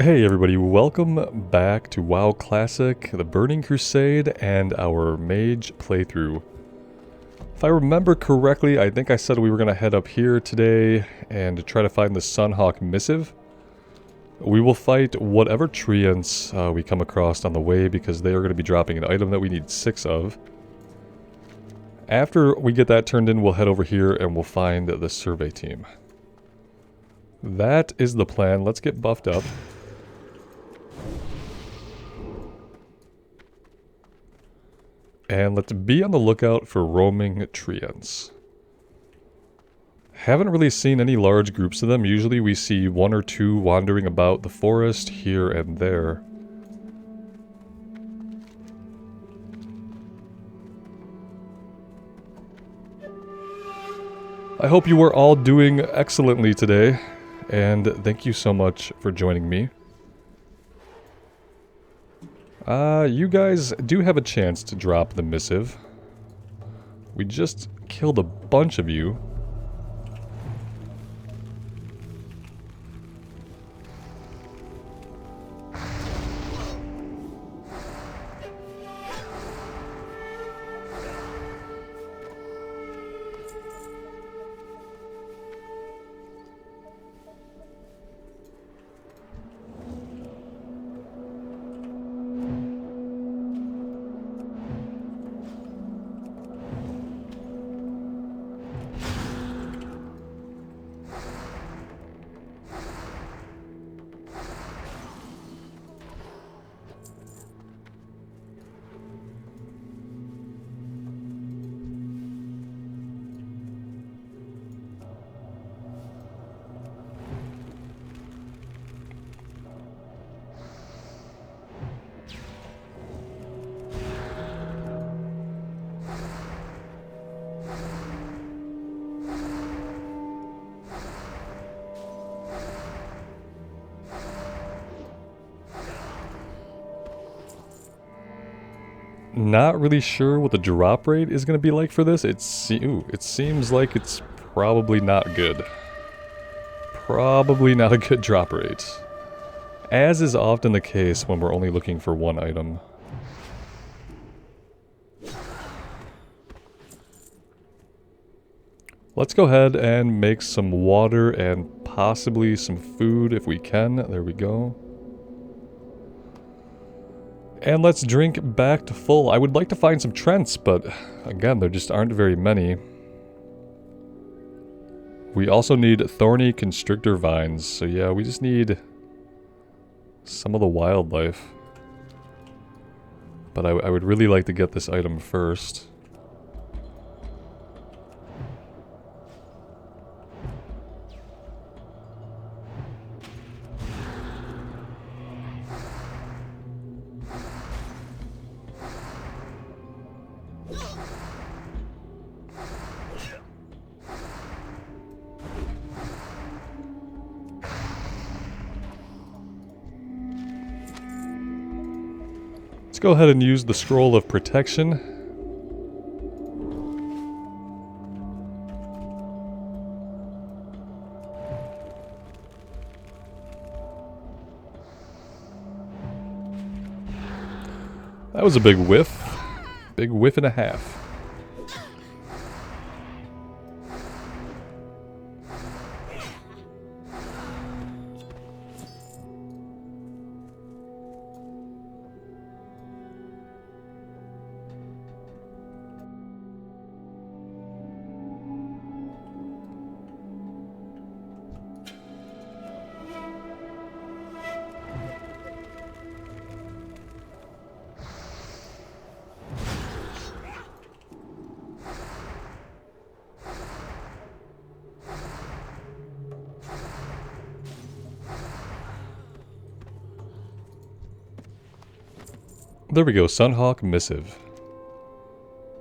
Hey everybody, welcome back to WoW Classic, the Burning Crusade, and our Mage playthrough. If I remember correctly, I think I said we were going to head up here today and try to find the Sunhawk missive. We will fight whatever treants we come across on the way because they are going to be dropping an item that we need 6 of. After we get that turned in, we'll head over here and we'll find the survey team. That is the plan. Let's get buffed up. And let's be on the lookout for roaming treants. Haven't really seen any large groups of them. Usually we see 1 or 2 wandering about the forest here and there. I hope you are all doing excellently today, and thank you so much for joining me. You guys do have a chance to drop the missive. We just killed a bunch of you. Not really sure what the drop rate is going to be like for this. It seems like it's probably not good. Probably not a good drop rate. As is often the case when we're only looking for one item. Let's go ahead and make some water and possibly some food if we can. There we go. And let's drink back to full. I would like to find some treants, but again, there just aren't very many. We also need thorny constrictor vines, so yeah, we just need some of the wildlife. But I would really like to get this item first. Go ahead and use the scroll of protection. That was a big whiff. Big whiff and a half. There we go, Sunhawk missive.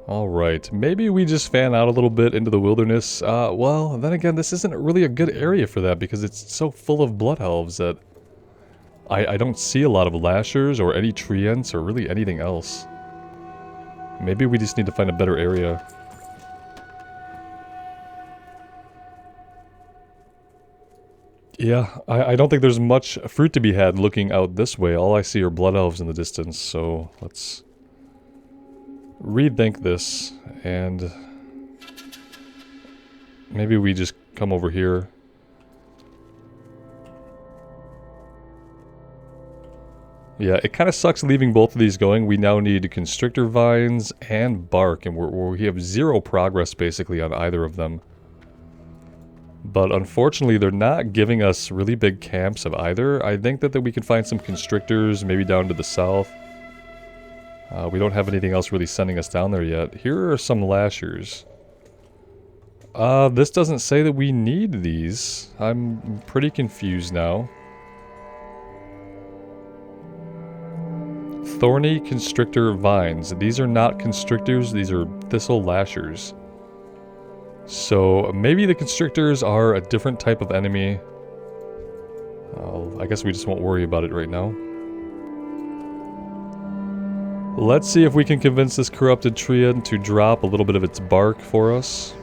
Alright, maybe we just fan out a little bit into the wilderness. Well, then again, this isn't really a good area for that because it's so full of blood elves that I don't see a lot of lashers or any treants or really anything else. Maybe we just need to find a better area. Yeah, I don't think there's much fruit to be had looking out this way. All I see are blood elves in the distance, so let's rethink this, and maybe we just come over here. Yeah, it kind of sucks leaving both of these going. We now need constrictor vines and bark, and we have 0 progress basically on either of them. But unfortunately, they're not giving us really big camps of either. I think that we can find some constrictors, maybe down to the south. We don't have anything else really sending us down there yet. Here are some lashers. This doesn't say that we need these. I'm pretty confused now. Thorny constrictor vines. These are not constrictors, these are thistle lashers. So maybe the constrictors are a different type of enemy. I guess we just won't worry about it right now. Let's see if we can convince this corrupted treant to drop a little bit of its bark for us.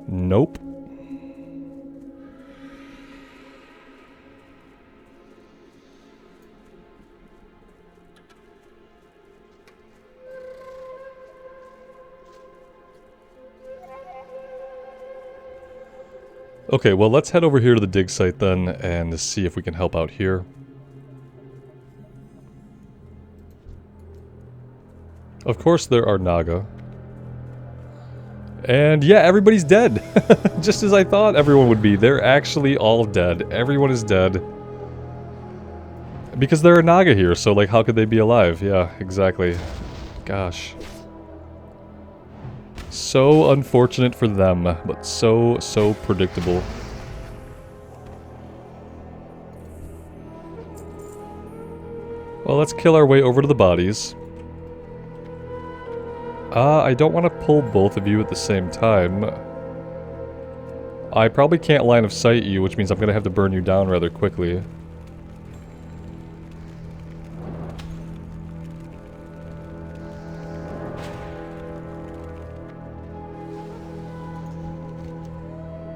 Nope. Okay, well, let's head over here to the dig site then and see if we can help out here. Of course there are Naga. And yeah, everybody's dead. Just as I thought everyone would be. They're actually all dead. Everyone is dead. Because there are Naga here, so like how could they be alive? Yeah, exactly. Gosh. So unfortunate for them, but so predictable. Well, let's kill our way over to the bodies. I don't want to pull both of you at the same time. I probably can't line of sight you, which means I'm going to have to burn you down rather quickly.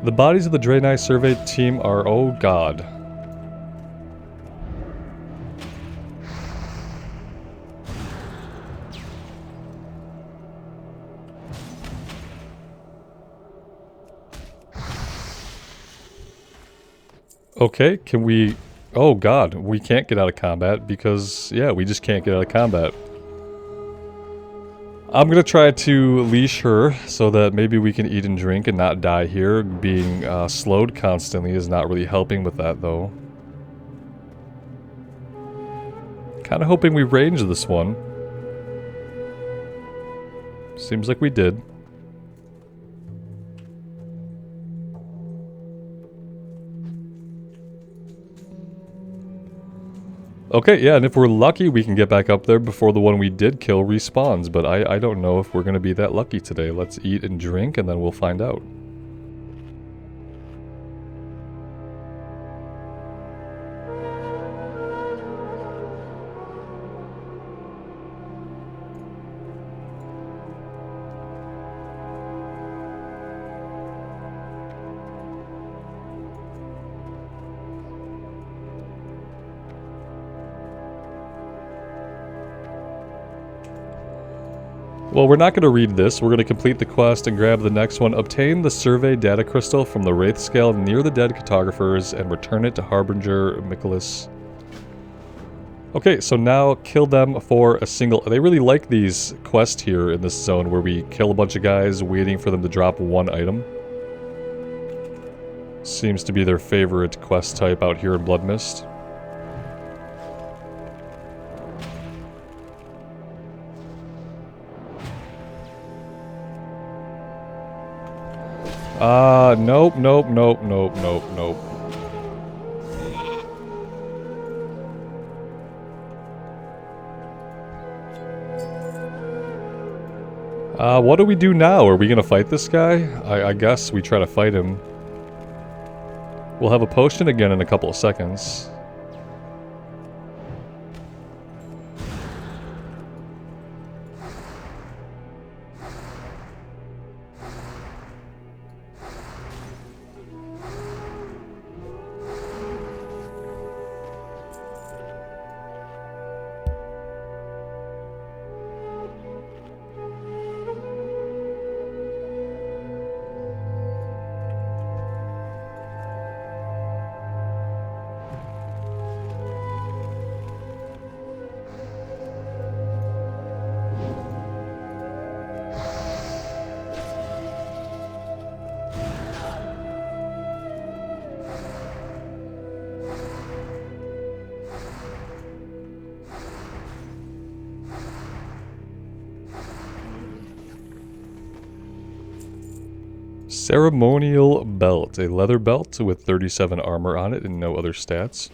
The bodies of the Draenei survey team are... oh god. Okay, can we... oh god, we can't get out of combat because... yeah, we just can't get out of combat. I'm gonna try to leash her so that maybe we can eat and drink and not die here. Being slowed constantly is not really helping with that, though. Kinda hoping we range this one. Seems like we did. Okay, yeah, and if we're lucky, we can get back up there before the one we did kill respawns, but I don't know if we're gonna be that lucky today. Let's eat and drink, and then we'll find out. Well, we're not going to read this. We're going to complete the quest and grab the next one. Obtain the survey data crystal from the Wraith Scale near the dead cartographers and return it to Harbinger Michaelis. Okay, so now kill them for a single... they really like these quests here in this zone where we kill a bunch of guys waiting for them to drop one item. Seems to be their favorite quest type out here in Bloodmist. Nope. What do we do now? Are we gonna fight this guy? I guess we try to fight him. We'll have a potion again in a couple of seconds. Ceremonial belt. A leather belt with 37 armor on it and no other stats.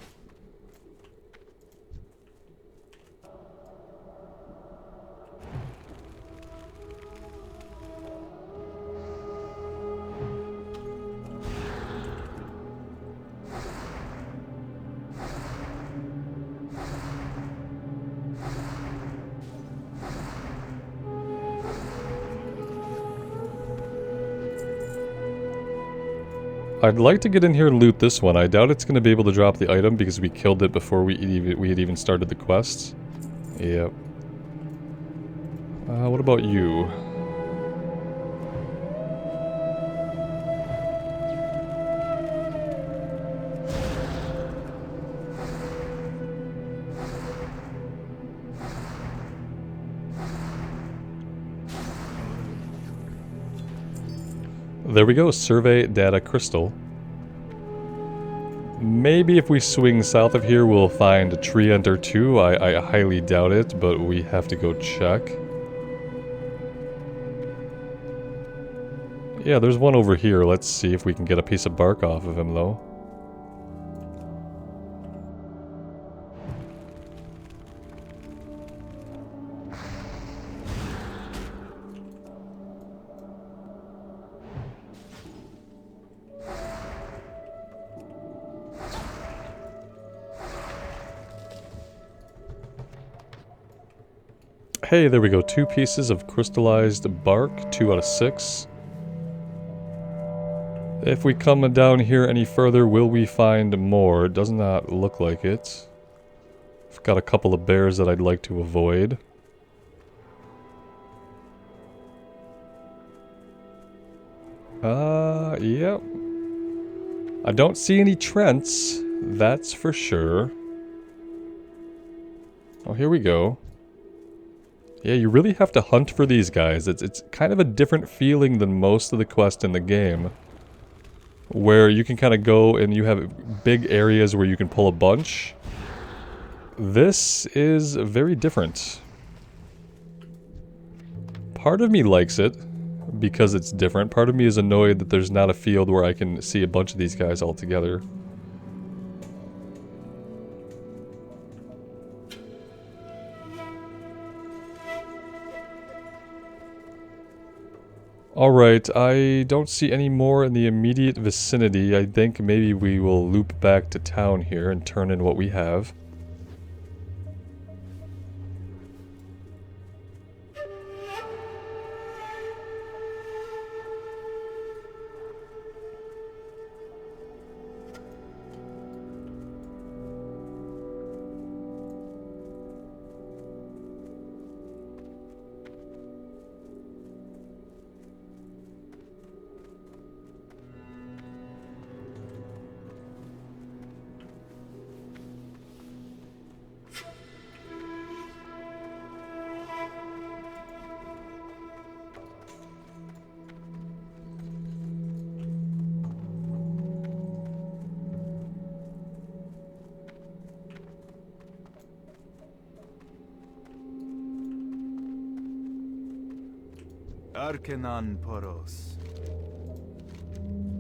I'd like to get in here and loot this one. I doubt it's going to be able to drop the item because we killed it before we had even started the quests. Yep. What about you? There we go, survey data crystal. Maybe if we swing south of here we'll find a treant or two. I highly doubt it, but we have to go check. Yeah, there's one over here. Let's see if we can get a piece of bark off of him though. Hey, there we go. 2 pieces of crystallized bark, 2 out of 6. If we come down here any further, will we find more? It does not look like it. I've got a couple of bears that I'd like to avoid. Yep. I don't see any treants, that's for sure. Oh, here we go. Yeah, you really have to hunt for these guys. It's kind of a different feeling than most of the quests in the game. Where you can kind of go and you have big areas where you can pull a bunch. This is very different. Part of me likes it because it's different. Part of me is annoyed that there's not a field where I can see a bunch of these guys all together. Alright, I don't see any more in the immediate vicinity. I think maybe we will loop back to town here and turn in what we have.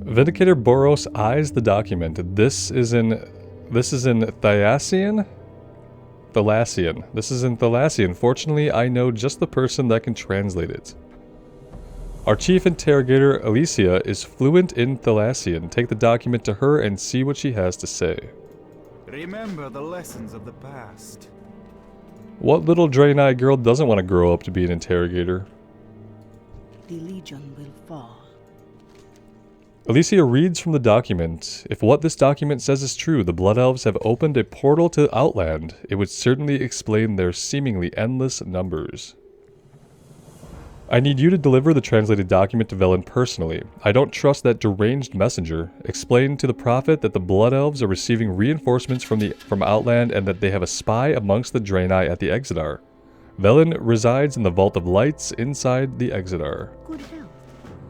Vindicator Boros eyes the document. This is in Thalassian? Thalassian. This is in Thalassian. Fortunately, I know just the person that can translate it. Our chief interrogator, Alicia, is fluent in Thalassian. Take the document to her and see what she has to say. Remember the lessons of the past. What little Draenei girl doesn't want to grow up to be an interrogator? The Legion will fall. Alicia reads from the document. If what this document says is true, the Blood Elves have opened a portal to Outland. It would certainly explain their seemingly endless numbers. I need you to deliver the translated document to Velen personally. I don't trust that deranged messenger. Explain to the Prophet that the Blood Elves are receiving reinforcements from Outland and that they have a spy amongst the Draenei at the Exodar. Velen resides in the Vault of Lights inside the Exodar. Good health.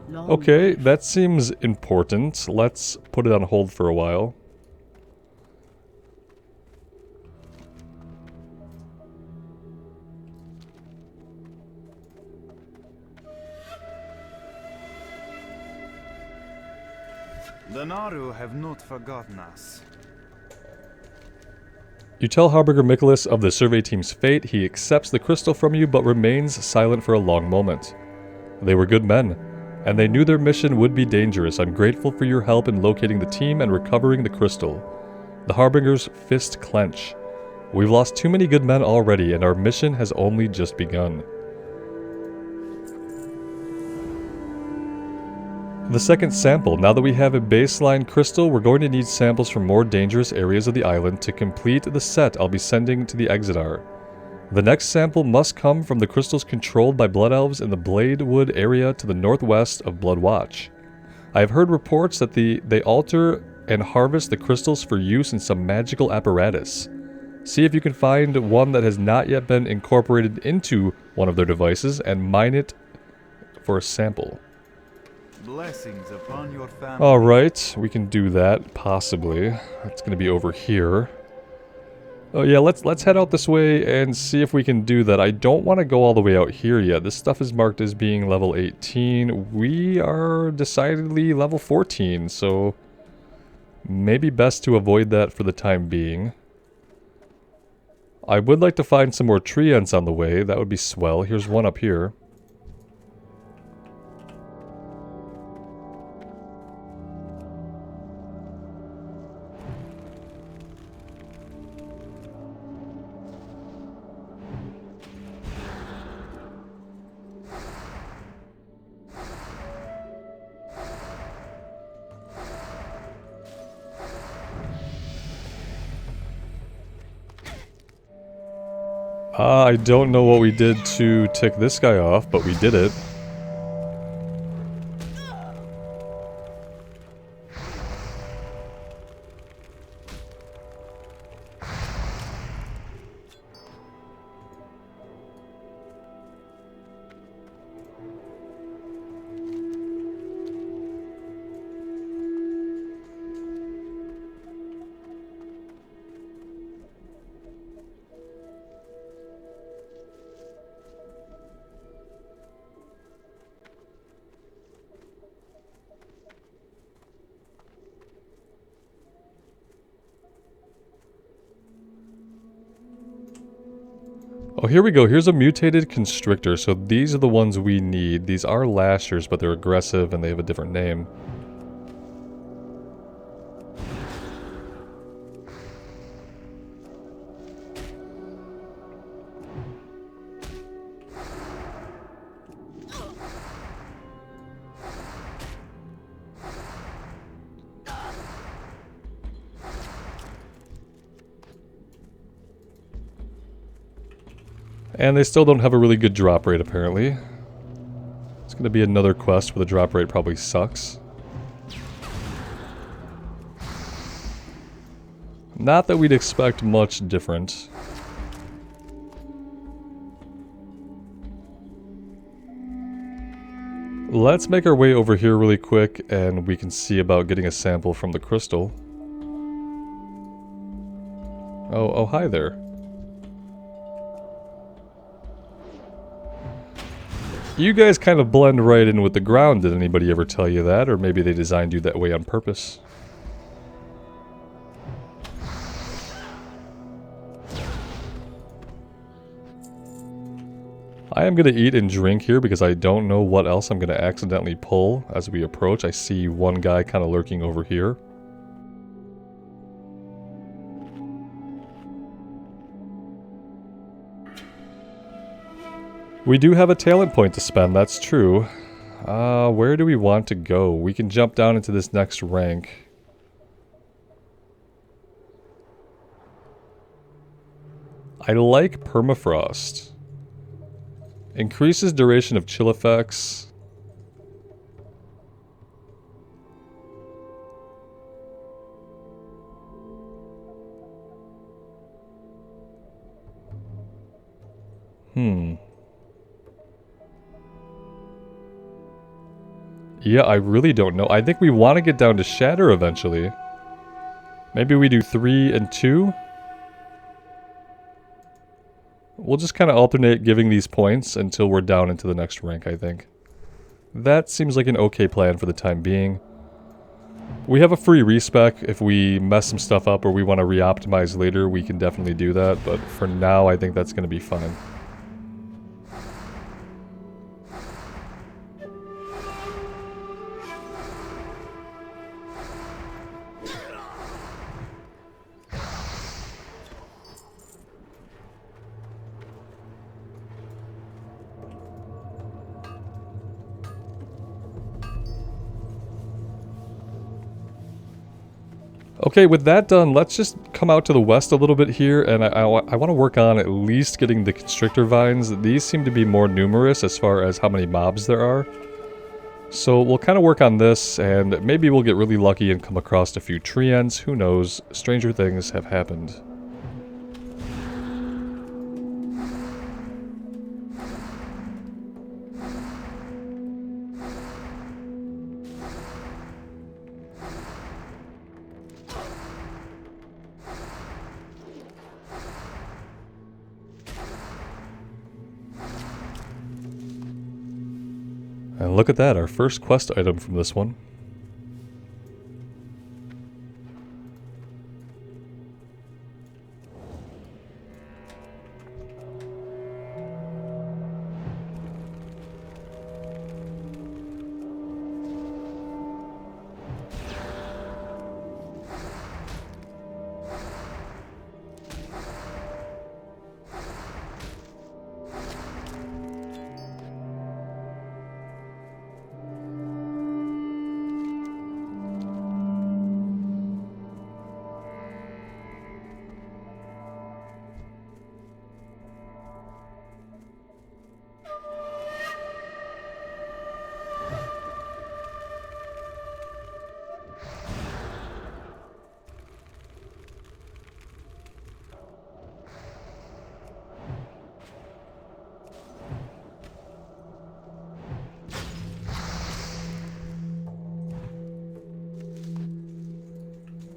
Long Okay, life. that seems important. Let's put it on hold for a while. The Naru have not forgotten us. You tell Harbinger Nicholas of the survey team's fate. He accepts the crystal from you, but remains silent for a long moment. They were good men, and they knew their mission would be dangerous. I'm grateful for your help in locating the team and recovering the crystal. The Harbinger's fist clench. We've lost too many good men already, and our mission has only just begun. The second sample. Now that we have a baseline crystal, we're going to need samples from more dangerous areas of the island to complete the set I'll be sending to the Exodar. The next sample must come from the crystals controlled by Blood Elves in the Bladewood area to the northwest of Bloodwatch. I have heard reports that they alter and harvest the crystals for use in some magical apparatus. See if you can find one that has not yet been incorporated into one of their devices and mine it for a sample. Blessings upon your family. Alright, we can do that, possibly. It's gonna be over here. Oh yeah, let's head out this way and see if we can do that. I don't want to go all the way out here yet. This stuff is marked as being level 18. We are decidedly level 14, so maybe best to avoid that for the time being. I would like to find some more treants on the way. That would be swell. Here's one up here. I don't know what we did to tick this guy off, but we did it. Oh, here we go. Here's a mutated constrictor. So these are the ones we need. These are lashers, but they're aggressive and they have a different name. And they still don't have a really good drop rate, apparently. It's going to be another quest where the drop rate probably sucks. Not that we'd expect much different. Let's make our way over here really quick, and we can see about getting a sample from the crystal. Oh, hi there. You guys kind of blend right in with the ground. Did anybody ever tell you that? Or maybe they designed you that way on purpose. I am going to eat and drink here because I don't know what else I'm going to accidentally pull as we approach. I see one guy kind of lurking over here. We do have a talent point to spend, that's true. Where do we want to go? We can jump down into this next rank. I like permafrost. Increases duration of chill effects. Yeah, I really don't know. I think we want to get down to Shatter eventually. Maybe we do 3 and 2? We'll just kind of alternate giving these points until we're down into the next rank, I think. That seems like an okay plan for the time being. We have a free respec. If we mess some stuff up or we want to re-optimize later, we can definitely do that. But for now, I think that's going to be fine. Okay, with that done, let's just come out to the west a little bit here, and I want to work on at least getting the constrictor vines. These seem to be more numerous as far as how many mobs there are. So we'll kind of work on this, and maybe we'll get really lucky and come across a few treants. Who knows? Stranger things have happened. And look at that, our first quest item from this one.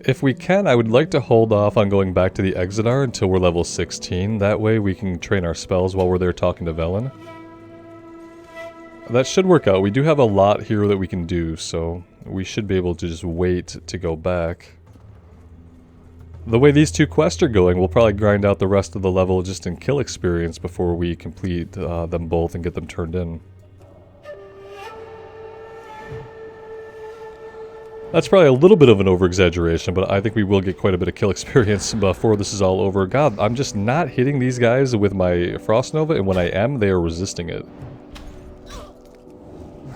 If we can, I would like to hold off on going back to the Exodar until we're level 16. That way we can train our spells while we're there talking to Velen. That should work out. We do have a lot here that we can do, so we should be able to just wait to go back. The way these two quests are going, we'll probably grind out the rest of the level just in kill experience before we complete them both and get them turned in. That's probably a little bit of an over-exaggeration, but I think we will get quite a bit of kill experience before this is all over. God, I'm just not hitting these guys with my Frost Nova, and when I am, they are resisting it.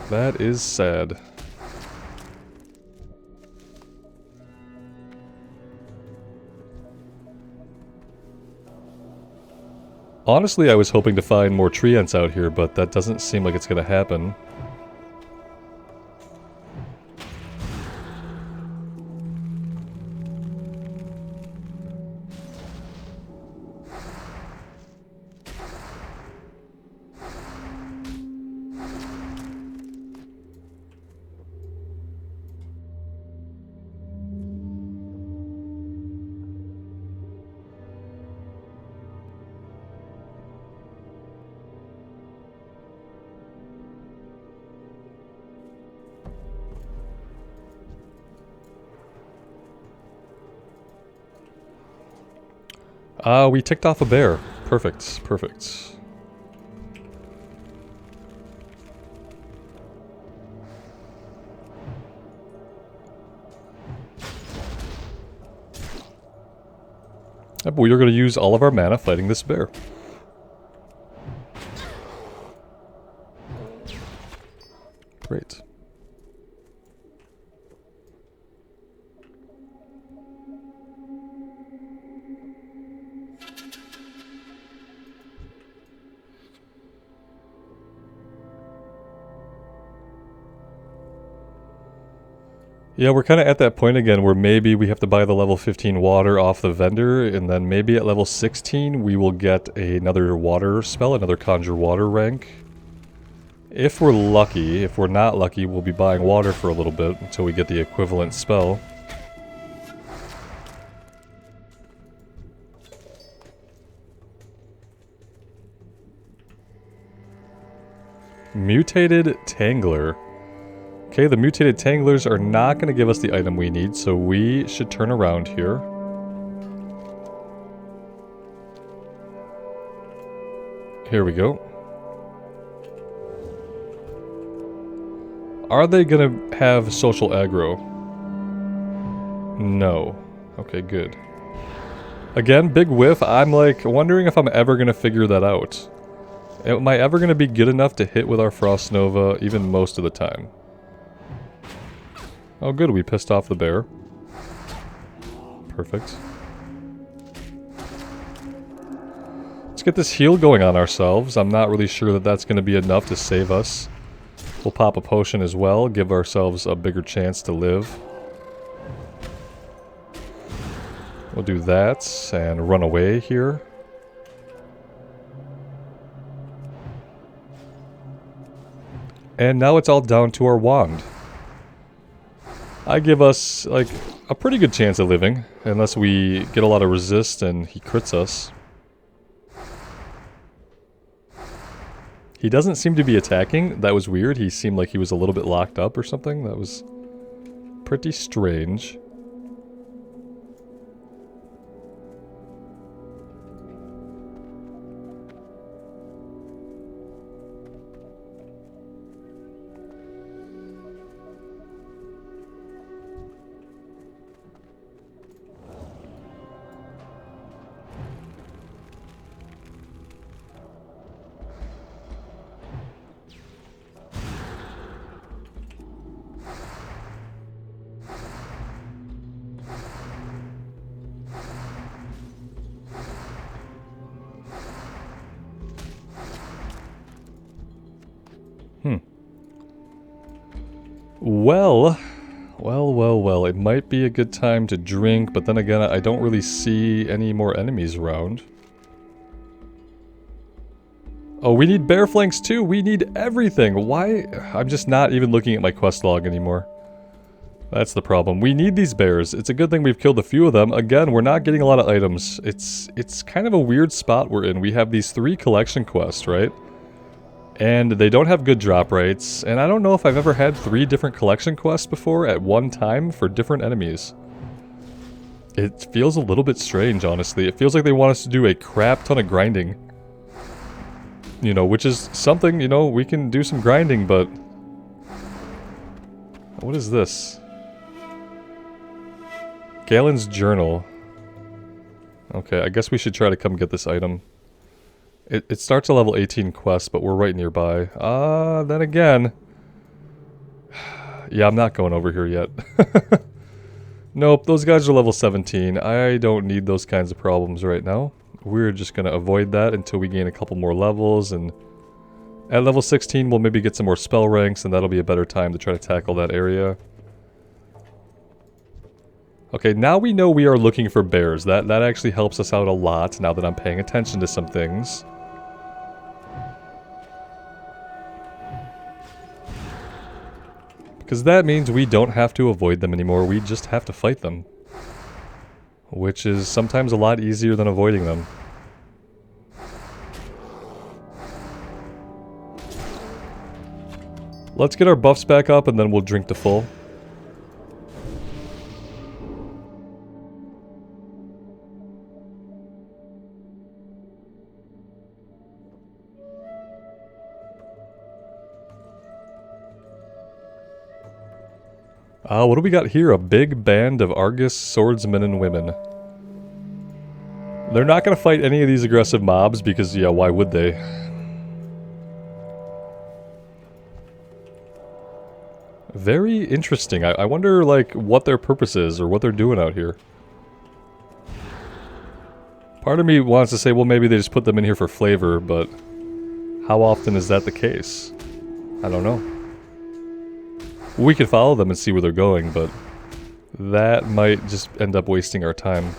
That is sad. Honestly, I was hoping to find more treants out here, but that doesn't seem like it's going to happen. We ticked off a bear. Perfect, perfect. We are going to use all of our mana fighting this bear. Great. Yeah, we're kind of at that point again where maybe we have to buy the level 15 water off the vendor, and then maybe at level 16 we will get another water spell, another conjure water rank. If we're lucky. If we're not lucky, we'll be buying water for a little bit until we get the equivalent spell. Mutated Tangler. Okay, the mutated tanglers are not going to give us the item we need, so we should turn around here. Here we go. Are they going to have social aggro? No. Okay, good. Again, big whiff. I'm like wondering if I'm ever going to figure that out. Am I ever going to be good enough to hit with our Frost Nova even most of the time? Oh good, we pissed off the bear. Perfect. Let's get this heal going on ourselves. I'm not really sure that that's going to be enough to save us. We'll pop a potion as well, give ourselves a bigger chance to live. We'll do that and run away here. And now it's all down to our wand. I give us, like, a pretty good chance of living, unless we get a lot of resist and he crits us. He doesn't seem to be attacking. That was weird. He seemed like he was a little bit locked up or something. That was pretty strange. Well, it might be a good time to drink, but then again, I don't really see any more enemies around. Oh, we need bear flanks too! We need everything! Why? I'm just not even looking at my quest log anymore. That's the problem. We need these bears. It's a good thing we've killed a few of them. Again, we're not getting a lot of items. It's kind of a weird spot we're in. We have these 3 collection quests, right? And they don't have good drop rates, and I don't know if I've ever had 3 different collection quests before at one time for different enemies. It feels a little bit strange, honestly. It feels like they want us to do a crap ton of grinding. You know, which is something, you know, we can do some grinding, but... What is this? Galen's Journal. Okay, I guess we should try to come get this item. It starts a level 18 quest, but we're right nearby. Then again... Yeah, I'm not going over here yet. Nope, those guys are level 17. I don't need those kinds of problems right now. We're just gonna avoid that until we gain a couple more levels, and... At level 16, we'll maybe get some more spell ranks, and that'll be a better time to try to tackle that area. Okay, now we know we are looking for bears. That actually helps us out a lot, now that I'm paying attention to some things. Because that means we don't have to avoid them anymore, we just have to fight them. Which is sometimes a lot easier than avoiding them. Let's get our buffs back up and then we'll drink to full. What do we got here? A big band of Argus swordsmen and women. They're not going to fight any of these aggressive mobs because, yeah, why would they? Very interesting. I wonder, like, what their purpose is or what they're doing out here. Part of me wants to say, well, maybe they just put them in here for flavor, but how often is that the case? I don't know. We could follow them and see where they're going, but that might just end up wasting our time.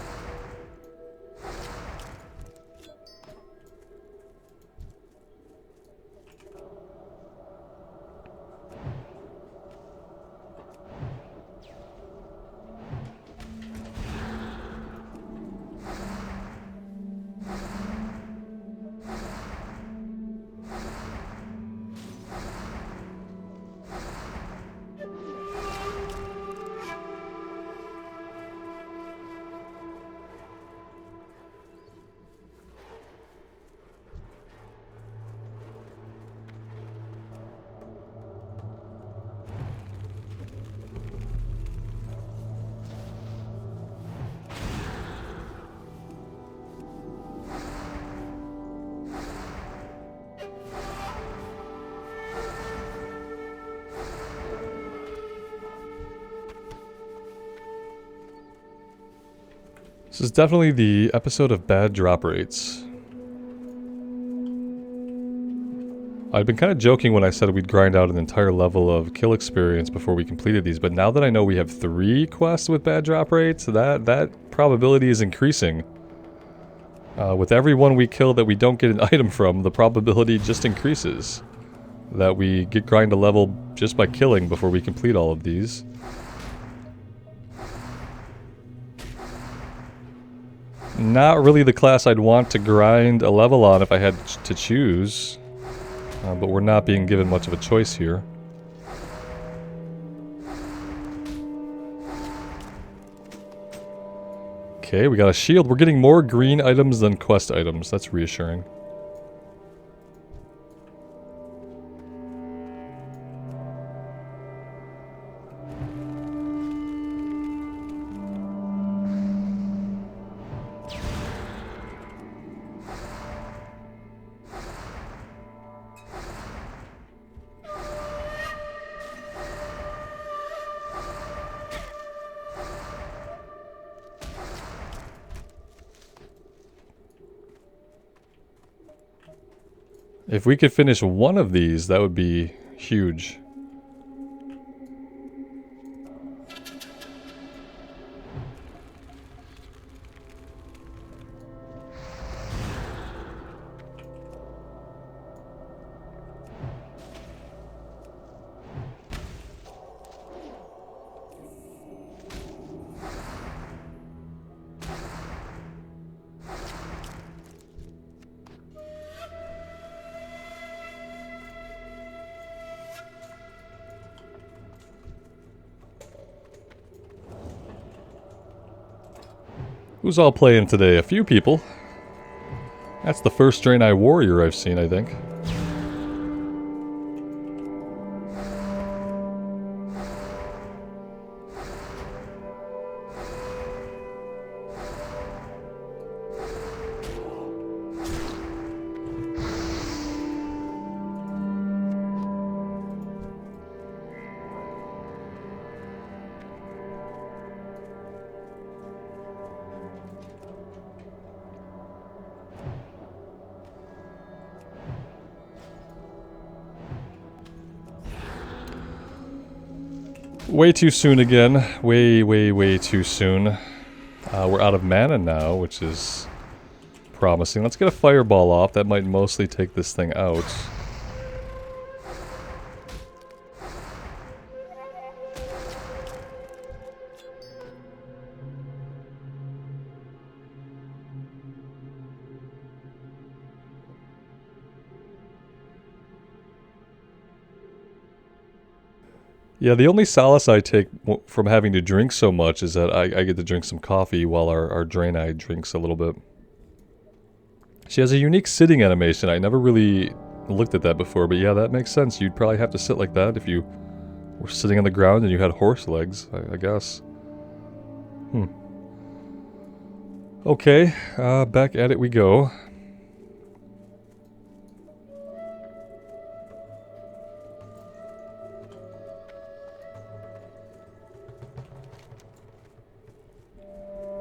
This is definitely the episode of bad drop rates. I'd been kind of joking when I said we'd grind out an entire level of kill experience before we completed these, but now that I know we have 3 quests with bad drop rates, that probability is increasing. With every one we kill that we don't get an item from, the probability just increases. That we get grind a level just by killing before we complete all of these. Not really the class I'd want to grind a level on if I had to choose. But we're not being given much of a choice here. Okay, we got a shield. We're getting more green items than quest items. That's reassuring. If we could finish one of these, that would be huge. Who's all playing today? A few people. That's the first Draenei warrior I've seen, I think. Way too soon again. Way too soon. We're out of mana now, which is promising. Let's get a fireball off. That might mostly take this thing out. Yeah, the only solace I take from having to drink so much is that I get to drink some coffee while our Draenei drinks a little bit. She has a unique sitting animation. I never really looked at that before, but yeah, that makes sense. You'd probably have to sit like that if you were sitting on the ground and you had horse legs, I guess. Okay, back at it we go.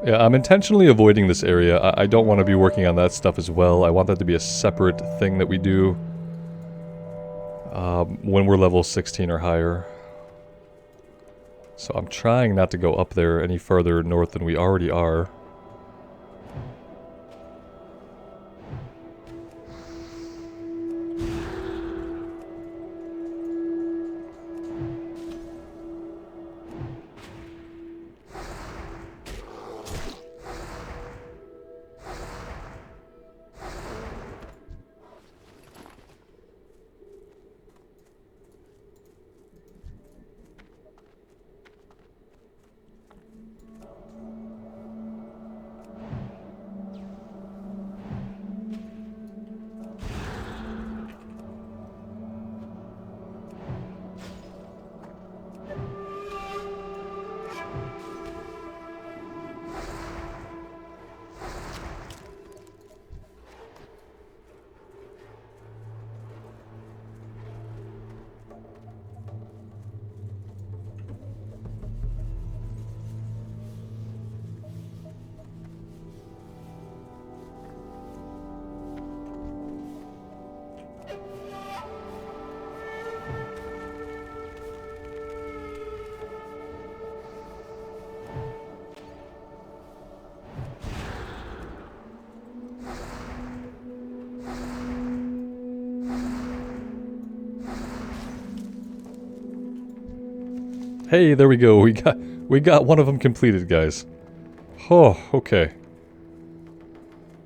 Yeah, I'm intentionally avoiding this area. I don't want to be working on that stuff as well. I want that to be a separate thing that we do when we're level 16 or higher. So I'm trying not to go up there any further north than we already are. Hey, there we go. We got one of them completed, guys. Oh, okay.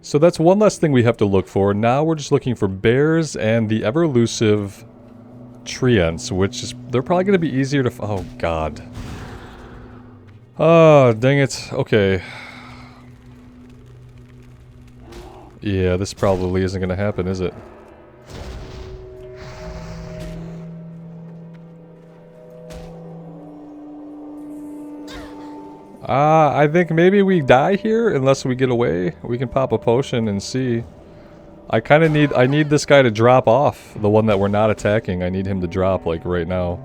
So that's one less thing we have to look for. Now we're just looking for bears and the ever-elusive treants, which is... They're probably going to be easier to... Oh, God. Oh, dang it. Okay. Yeah, this probably isn't going to happen, is it? I think maybe we die here unless we get away. We can pop a potion and see. I kind of need this guy to drop off. The one that we're not attacking. I need him to drop, like, right now.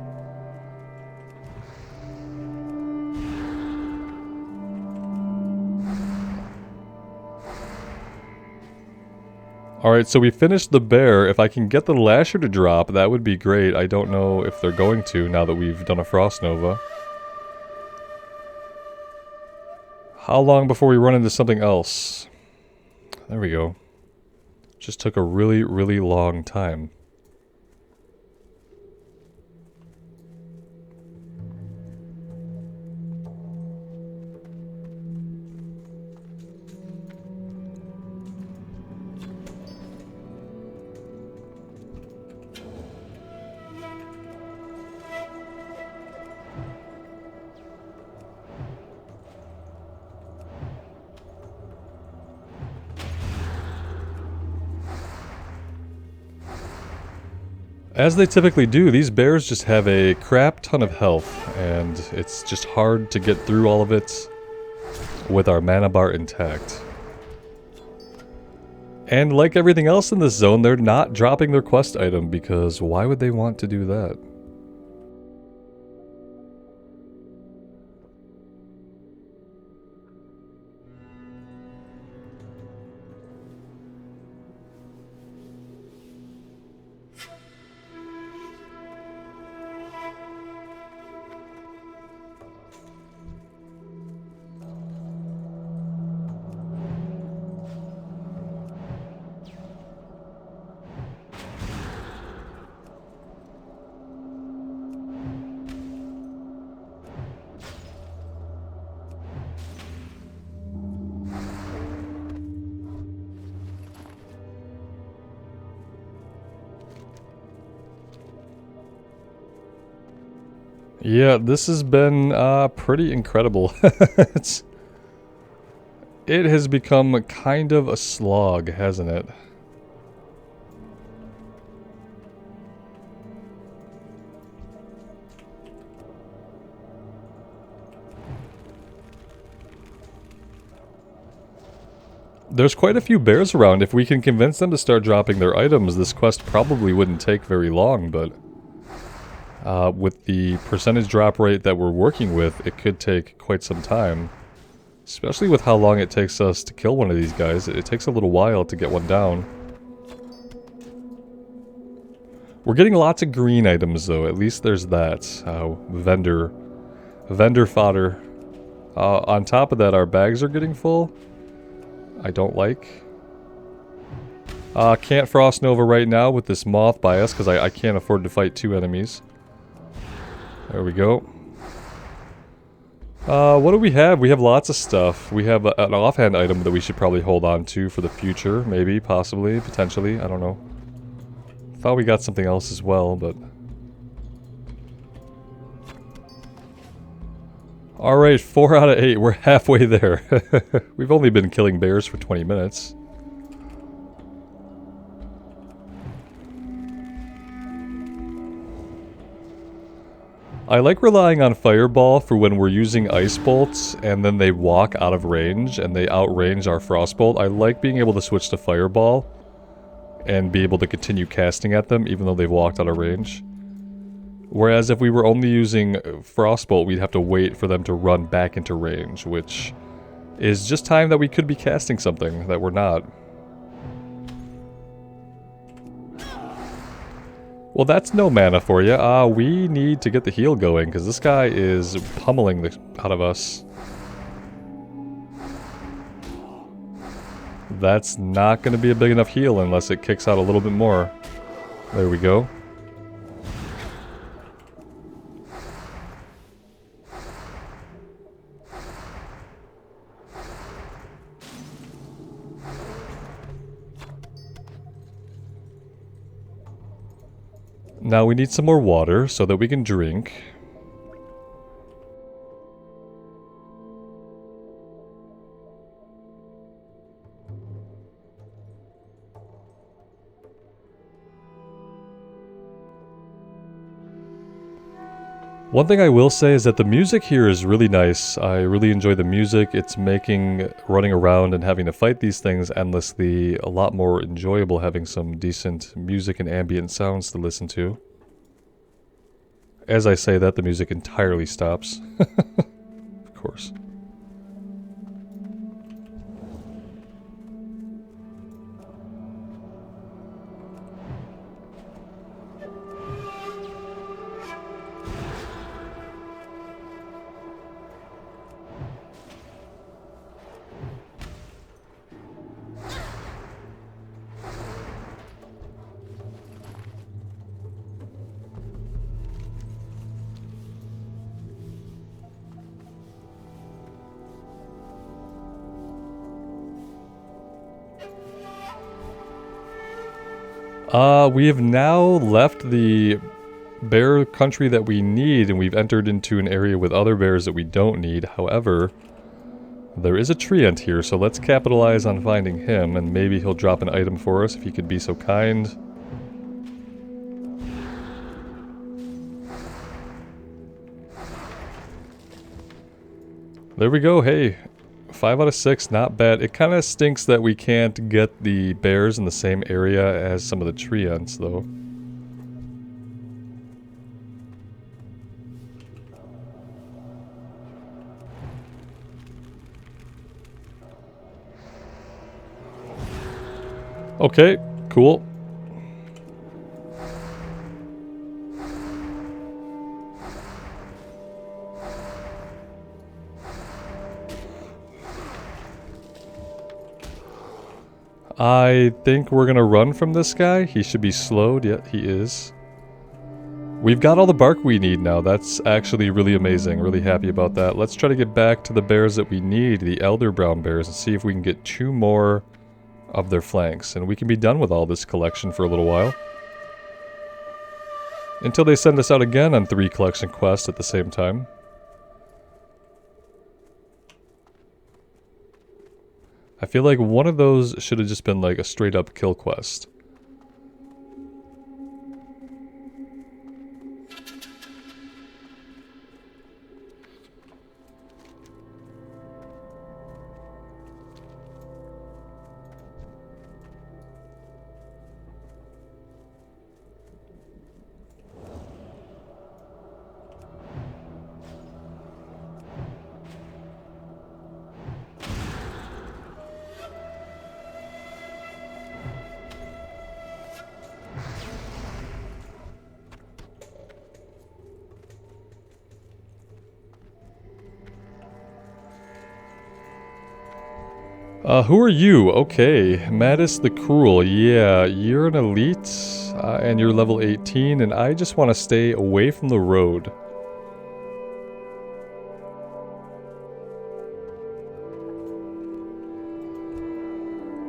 Alright, so we finished the bear. If I can get the lasher to drop, that would be great. I don't know if they're going to now that we've done a frost nova. How long before we run into something else? There we go. Just took a really, really long time. As they typically do, these bears just have a crap ton of health, and it's just hard to get through all of it with our mana bar intact. And like everything else in this zone, they're not dropping their quest item, because why would they want to do that? Yeah, this has been pretty incredible. It has become kind of a slog, hasn't it? There's quite a few bears around. If we can convince them to start dropping their items, this quest probably wouldn't take very long, but... with the percentage drop rate that we're working with, it could take quite some time. Especially with how long it takes us to kill one of these guys. It takes a little while to get one down. We're getting lots of green items though, at least there's that. Vendor fodder. On top of that, our bags are getting full. I don't like. Can't frost nova right now with this moth by us, because I can't afford to fight two enemies. There we go. What do we have? We have lots of stuff. We have an offhand item that we should probably hold on to for the future. Maybe, possibly, potentially. I don't know. Thought we got something else as well, but... Alright, 4 out of 8. We're halfway there. We've only been killing bears for 20 minutes. I like relying on Fireball for when we're using Ice Bolts and then they walk out of range and they outrange our Frostbolt. I like being able to switch to Fireball and be able to continue casting at them even though they've walked out of range. Whereas if we were only using Frostbolt, we'd have to wait for them to run back into range, which is just time that we could be casting something that we're not. Well, that's no mana for you. We need to get the heal going, because this guy is pummeling the out of us. That's not going to be a big enough heal unless it kicks out a little bit more. There we go. Now we need some more water so that we can drink. One thing I will say is that the music here is really nice. I really enjoy the music. It's making running around and having to fight these things endlessly a lot more enjoyable, having some decent music and ambient sounds to listen to. As I say that, the music entirely stops. Of course. We have now left the bear country that we need, and we've entered into an area with other bears that we don't need. However, there is a treant here, so let's capitalize on finding him, and maybe he'll drop an item for us if he could be so kind. There we go, hey. 5 out of 6, not bad. It kind of stinks that we can't get the bears in the same area as some of the treants, though. Okay, cool. I think we're gonna run from this guy. He should be slowed. Yeah, he is. We've got all the bark we need now. That's actually really amazing. Really happy about that. Let's try to get back to the bears that we need, the elder brown bears, and see if we can get 2 more of their flanks. And we can be done with all this collection for a little while. Until they send us out again on 3 collection quests at the same time. I feel like one of those should have just been like a straight up kill quest. Who are you? Okay, Mattis the Cruel. Yeah, you're an elite, and you're level 18, and I just want to stay away from the road.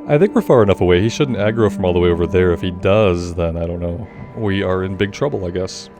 I think we're far enough away. He shouldn't aggro from all the way over there. If he does, then I don't know. We are in big trouble, I guess.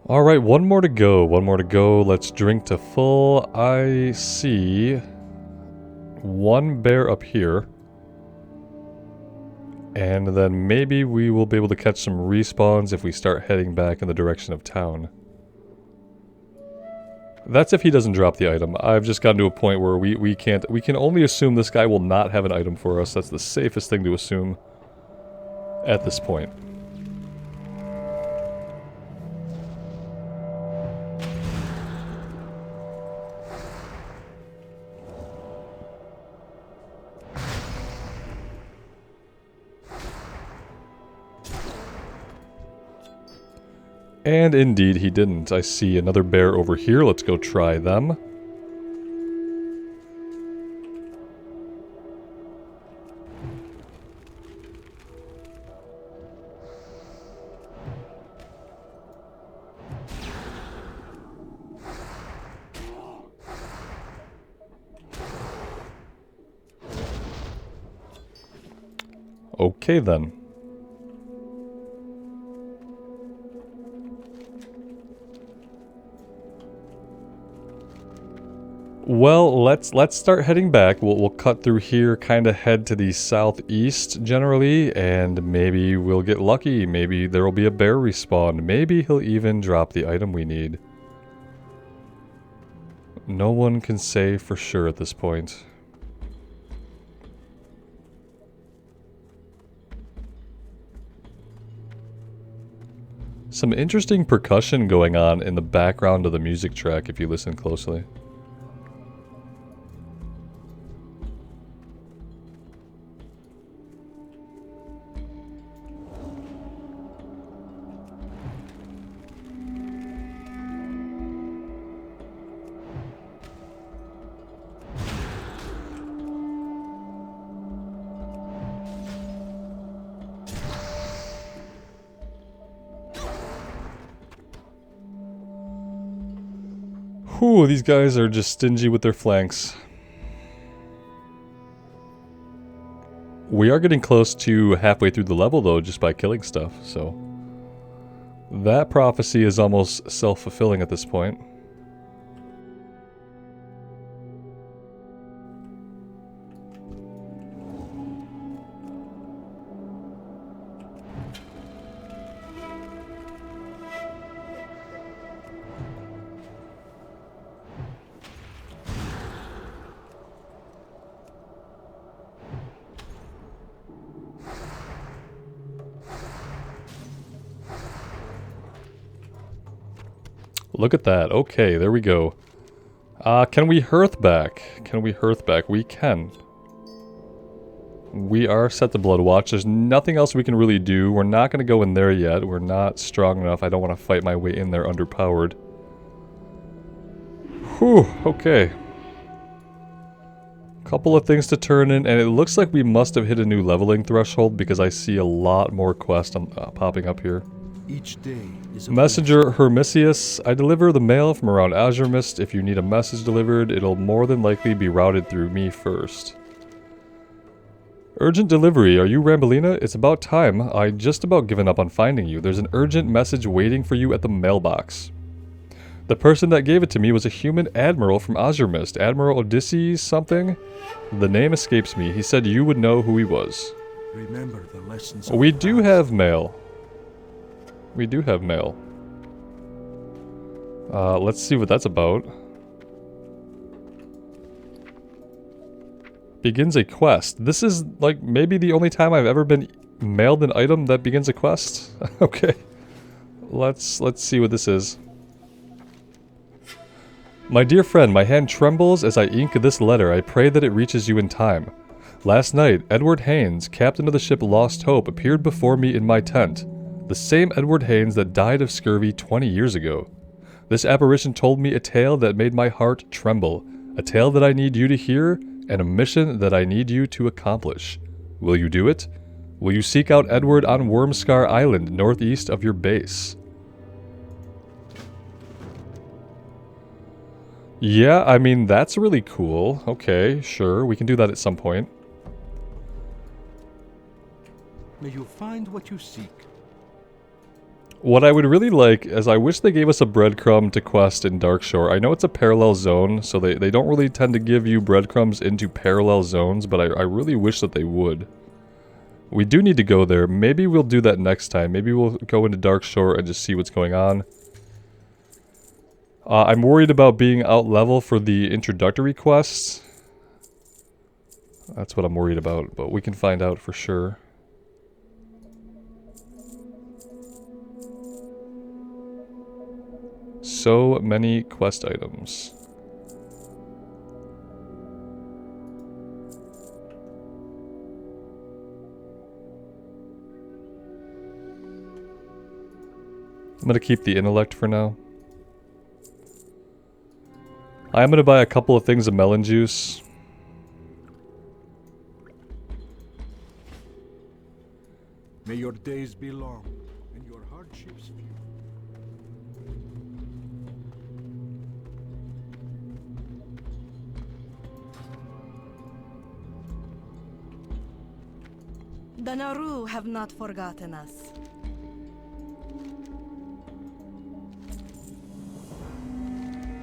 Alright, one more to go. One more to go. Let's drink to full. I see 1 bear up here. And then maybe we will be able to catch some respawns if we start heading back in the direction of town. That's if he doesn't drop the item. I've just gotten to a point where we can only assume this guy will not have an item for us. That's the safest thing to assume at this point. And indeed he didn't. I see another bear over here. Let's go try them. Okay then. Well, let's start heading back. We'll cut through here, kind of head to the southeast generally, and maybe we'll get lucky. Maybe there will be a bear respawn. Maybe he'll even drop the item we need. No one can say for sure at this point. Some interesting percussion going on in the background of the music track if you listen closely. Whew, these guys are just stingy with their flanks. We are getting close to halfway through the level though, just by killing stuff, so... that prophecy is almost self-fulfilling at this point. Look at that. Okay, there we go. Can we hearth back? Can we hearth back? We can. We are set to Blood Watch. There's nothing else we can really do. We're not going to go in there yet. We're not strong enough. I don't want to fight my way in there underpowered. Whew, okay. Couple of things to turn in, and it looks like we must have hit a new leveling threshold because I see a lot more quests popping up here. Each day is a Messenger Hermisius, I deliver the mail from around Azure Mist. If you need a message delivered, it'll more than likely be routed through me first. Urgent delivery, are you Rambelina? It's about time. I just about given up on finding you. There's an urgent message waiting for you at the mailbox. The person that gave it to me was a human admiral from Azure Mist. Admiral Odysseus something? The name escapes me. He said you would know who he was. Remember the lessons. We do have mail. We do have mail. Let's see what that's about. Begins a quest. This is, like, maybe the only time I've ever been mailed an item that begins a quest. Okay. Let's see what this is. My dear friend, my hand trembles as I ink this letter. I pray that it reaches you in time. Last night, Edward Haynes, captain of the ship Lost Hope, appeared before me in my tent. The same Edward Haynes that died of scurvy 20 years ago. This apparition told me a tale that made my heart tremble. A tale that I need you to hear, and a mission that I need you to accomplish. Will you do it? Will you seek out Edward on Wormscar Island, northeast of your base? Yeah, I mean, that's really cool. Okay, sure, we can do that at some point. May you find what you seek. What I would really like is I wish they gave us a breadcrumb to quest in Darkshore. I know it's a parallel zone, so they don't really tend to give you breadcrumbs into parallel zones, but I really wish that they would. We do need to go there. Maybe we'll do that next time. Maybe we'll go into Darkshore and just see what's going on. I'm worried about being out level for the introductory quests. That's what I'm worried about, but we can find out for sure. So many quest items. I'm gonna keep the intellect for now. I'm gonna buy a couple of things of melon juice. May your days be long and your hardships few. The Naru have not forgotten us.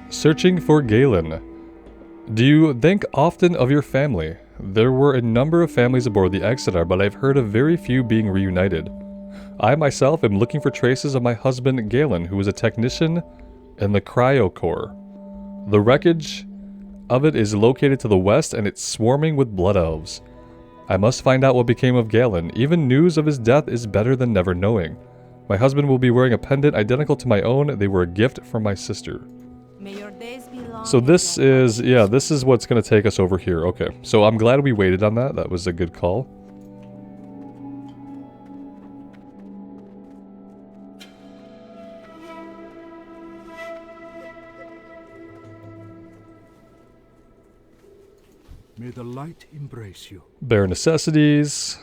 Searching for Galen. Do you think often of your family? There were a number of families aboard the Exeter, but I've heard of very few being reunited. I myself am looking for traces of my husband Galen, who was a technician in the Cryo Corps. The wreckage of it is located to the west and it's swarming with blood elves. I must find out what became of Galen. Even news of his death is better than never knowing. My husband will be wearing a pendant identical to my own. They were a gift from my sister. May your days be long. So this is, yeah, this is what's going to take us over here. Okay, so I'm glad we waited on that. That was a good call. May the light embrace you. Bare necessities.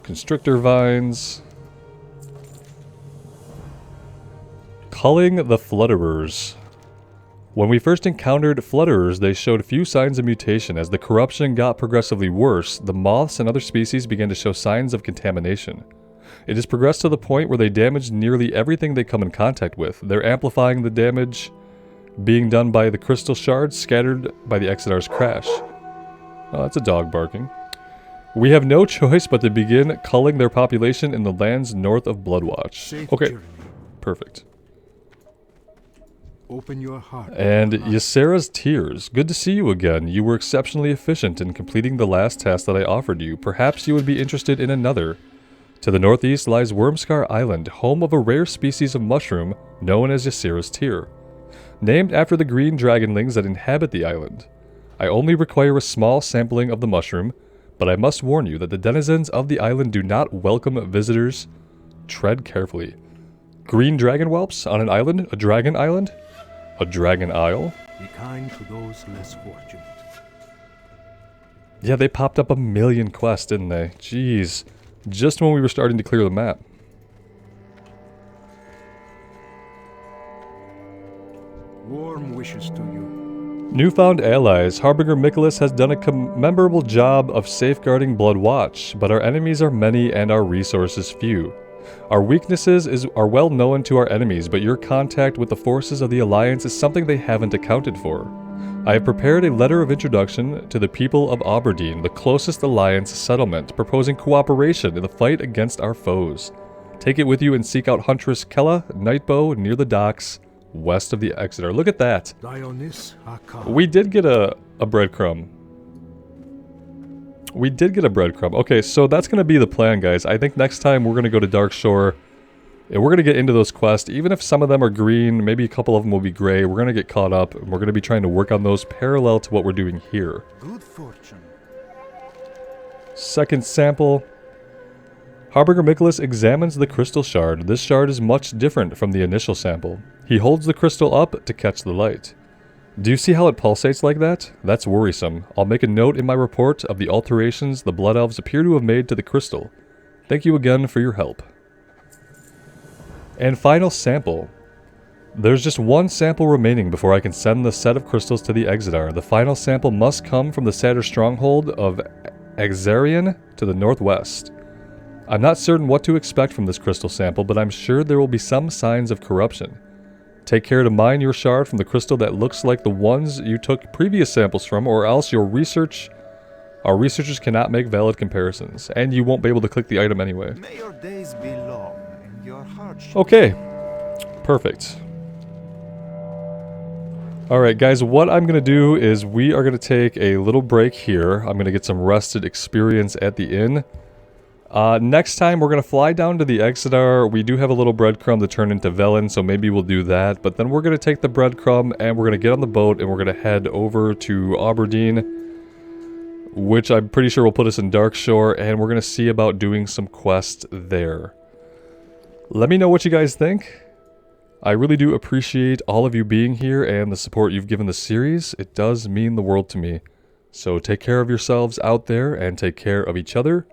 Constrictor vines. Culling the Flutterers. When we first encountered Flutterers, they showed few signs of mutation. As the corruption got progressively worse, the moths and other species began to show signs of contamination. It has progressed to the point where they damage nearly everything they come in contact with. They're amplifying the damage being done by the crystal shards scattered by the Exeter's crash. Oh, that's a dog barking. We have no choice but to begin culling their population in the lands north of Bloodwatch. Okay, perfect. Open your heart. And Ysera's Tears. Good to see you again. You were exceptionally efficient in completing the last task that I offered you. Perhaps you would be interested in another. To the northeast lies Wormscar Island, home of a rare species of mushroom known as Ysera's Tear, named after the green dragonlings that inhabit the island. I only require a small sampling of the mushroom, but I must warn you that the denizens of the island do not welcome visitors. Tread carefully. Green dragon whelps on an island? A dragon island? A dragon isle? Be kind to those less fortunate. Yeah, they popped up a million quests, didn't they? Jeez. Just when we were starting to clear the map. Warm wishes to you. Newfound allies. Harbinger Nicholas has done a commendable job of safeguarding Bloodwatch, but our enemies are many and our resources few. Our weaknesses are well known to our enemies, but your contact with the forces of the Alliance is something they haven't accounted for. I have prepared a letter of introduction to the people of Aberdeen, the closest Alliance settlement, proposing cooperation in the fight against our foes. Take it with you and seek out Huntress Kella, Nightbow, near the docks, west of the Exeter. Look at that! We did get a breadcrumb. We did get a breadcrumb. Okay, so that's going to be the plan, guys. I think next time we're going to go to Darkshore, and we're going to get into those quests. Even if some of them are green, maybe a couple of them will be gray, we're going to get caught up, and we're going to be trying to work on those parallel to what we're doing here. Good fortune. Second sample. Harbinger Nicholas examines the crystal shard. This shard is much different from the initial sample. He holds the crystal up to catch the light. Do you see how it pulsates like that? That's worrisome. I'll make a note in my report of the alterations the Blood Elves appear to have made to the crystal. Thank you again for your help. And final sample. There's just one sample remaining before I can send the set of crystals to the Exeter. The final sample must come from the Satyr stronghold of Axarian to the northwest. I'm not certain what to expect from this crystal sample, but I'm sure there will be some signs of corruption. Take care to mine your shard from the crystal that looks like the ones you took previous samples from, or else our researchers cannot make valid comparisons, and you won't be able to click the item anyway. May your days be long and your hardships. Okay, perfect. Alright guys, what I'm going to do is we are going to take a little break here. I'm going to get some rested experience at the inn. Next time we're going to fly down to the Exodar. We do have a little breadcrumb to turn into Velen, so maybe we'll do that. But then we're going to take the breadcrumb and we're going to get on the boat and we're going to head over to Aberdeen, which I'm pretty sure will put us in Darkshore, and we're going to see about doing some quests there. Let me know what you guys think. I really do appreciate all of you being here and the support you've given the series. It does mean the world to me. So take care of yourselves out there and take care of each other.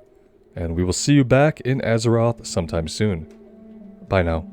And we will see you back in Azeroth sometime soon. Bye now.